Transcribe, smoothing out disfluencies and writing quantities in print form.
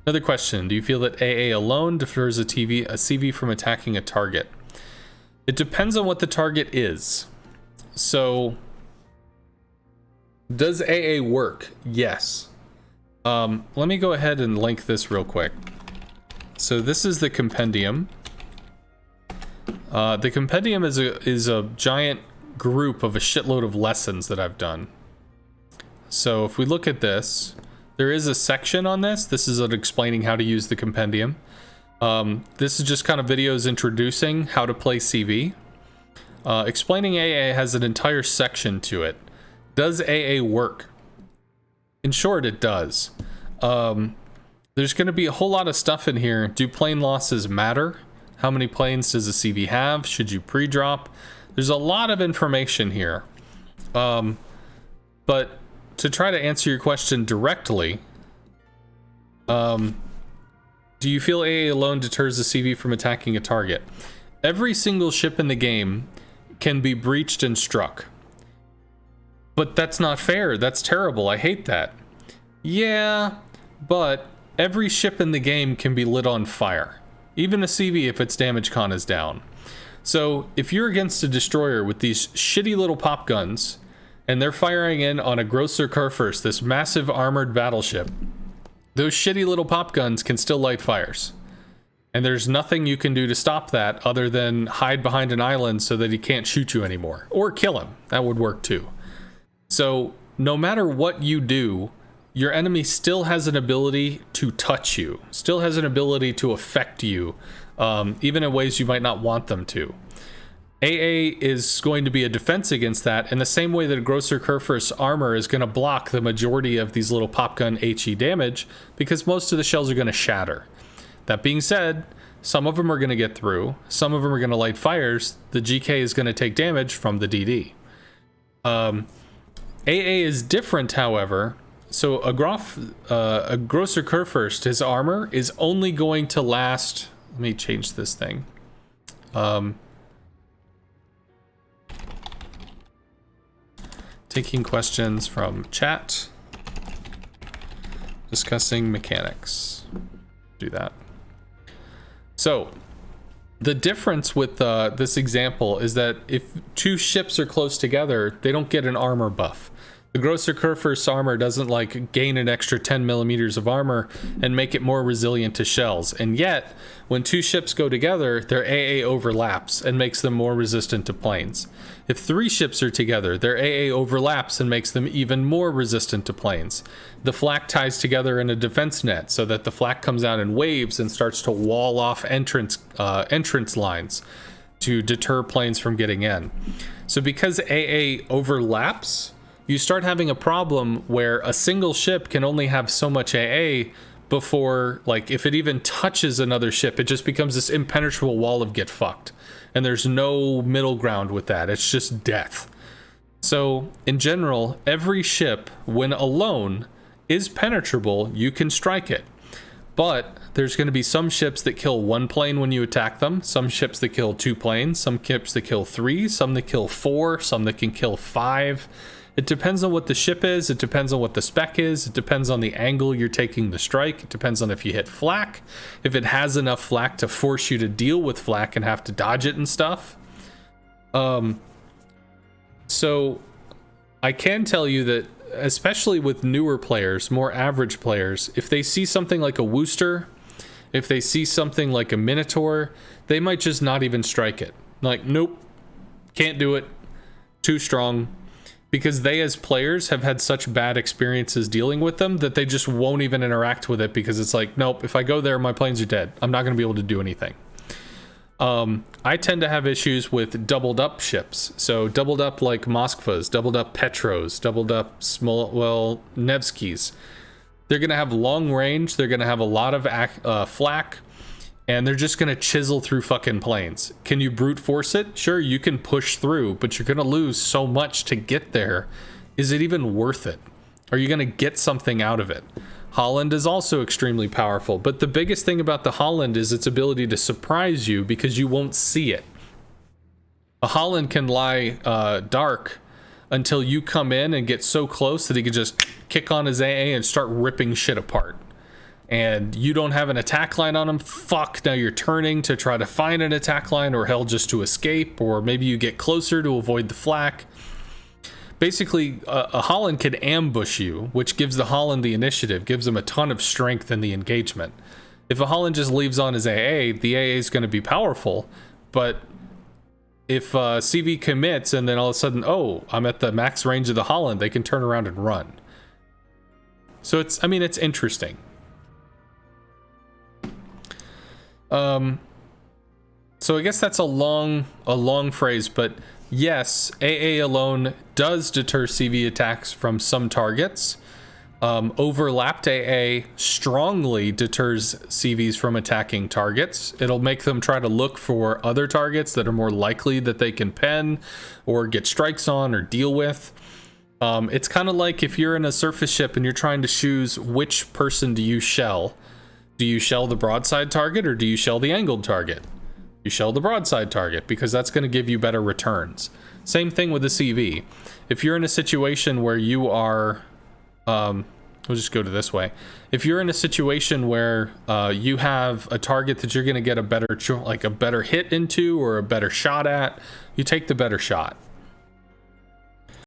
Another question. Do you feel that AA alone deters a CV from attacking a target? It depends on what the target is. So, does AA work? Yes. Let me go ahead and link this real quick. So this is the compendium. The compendium is a giant group of a shitload of lessons that I've done. So if we look at this, there is a section on this. This is explaining how to use the compendium. This is just kind of videos introducing how to play CV. Explaining AA has an entire section to it. Does AA work? In short, it does. There's going to be a whole lot of stuff in here. Do plane losses matter? How many planes does a CV have? Should you pre-drop? There's a lot of information here. But to try to answer your question directly, do you feel AA alone deters a CV from attacking a target? Every single ship in the game can be breached and struck. But that's not fair. That's terrible. I hate that. Yeah, but every ship in the game can be lit on fire. Even a CV if its damage con is down. So if you're against a destroyer with these shitty little pop guns, and they're firing in on a Grosser Kurfürst, this massive armored battleship, those shitty little pop guns can still light fires. And there's nothing you can do to stop that other than hide behind an island so that he can't shoot you anymore. Or kill him. That would work too. So no matter what you do, your enemy still has an ability to touch you, still has an ability to affect you, even in ways you might not want them to. AA is going to be a defense against that in the same way that a Grosser Kurfürst's armor is going to block the majority of these little pop gun HE damage because most of the shells are going to shatter. That being said, some of them are going to get through, some of them are going to light fires, the GK is going to take damage from the DD. AA is different, however. So a Grosser Kurfürst, his armor is only going to last... Let me change this thing. Taking questions from chat. Discussing mechanics. Do that. So, the difference with this example is that if two ships are close together, they don't get an armor buff. The Grosser Kurfürst's armor doesn't like gain an extra 10 millimeters of armor and make it more resilient to shells. And yet, when two ships go together, their AA overlaps and makes them more resistant to planes. If three ships are together, their AA overlaps and makes them even more resistant to planes. The flak ties together in a defense net so that the flak comes out in waves and starts to wall off entrance lines to deter planes from getting in. So because AA overlaps, you start having a problem where a single ship can only have so much AA before, like, if it even touches another ship, it just becomes this impenetrable wall of get fucked. And there's no middle ground with that. It's just death. So, in general, every ship, when alone, is penetrable. You can strike it. But there's going to be some ships that kill one plane when you attack them, some ships that kill two planes, some ships that kill three, some that kill four, some that can kill five. It depends on what the ship is, it depends on what the spec is, it depends on the angle you're taking the strike, it depends on if you hit flak, if it has enough flak to force you to deal with flak and have to dodge it and stuff. So I can tell you that, especially with newer players, more average players, if they see something like a Worcester, if they see something like a Minotaur, they might just not even strike it. Like, nope, can't do it, too strong. Because they, as players, have had such bad experiences dealing with them that they just won't even interact with it because it's like, nope, if I go there, my planes are dead. I'm not going to be able to do anything. I tend to have issues with doubled up ships. So doubled up like Moskvas, doubled up Petros, doubled up Nevskis. They're going to have long range. They're going to have a lot of flak. And they're just going to chisel through fucking planes. Can you brute force it? Sure, you can push through, but you're going to lose so much to get there. Is it even worth it? Are you going to get something out of it? Holland is also extremely powerful, but the biggest thing about the Holland is its ability to surprise you because you won't see it. A Holland can lie dark until you come in and get so close that he can just kick on his AA and start ripping shit apart. and you don't have an attack line on him, fuck, now you're turning to try to find an attack line, or hell, just to escape, or maybe you get closer to avoid the flak. Basically, a Holland can ambush you, which gives the Holland the initiative, gives them a ton of strength in the engagement. If a Holland just leaves on his AA, the AA is going to be powerful, but if CV commits and then all of a sudden, oh, I'm at the max range of the Holland, they can turn around and run. So it's interesting. So I guess that's a long phrase, but yes, AA alone does deter CV attacks from some targets. Overlapped AA strongly deters CVs from attacking targets. It'll make them try to look for other targets that are more likely that they can pen or get strikes on or deal with. It's kind of like if you're in a surface ship and you're trying to choose which person do you shell. Do you shell the broadside target or do you shell the angled target? You shell the broadside target because that's going to give you better returns. Same thing with the CV. If you're in a situation where you are, we'll just go to this way. If you're in a situation where you have a target that you're going to get a better hit into or a better shot at, you take the better shot.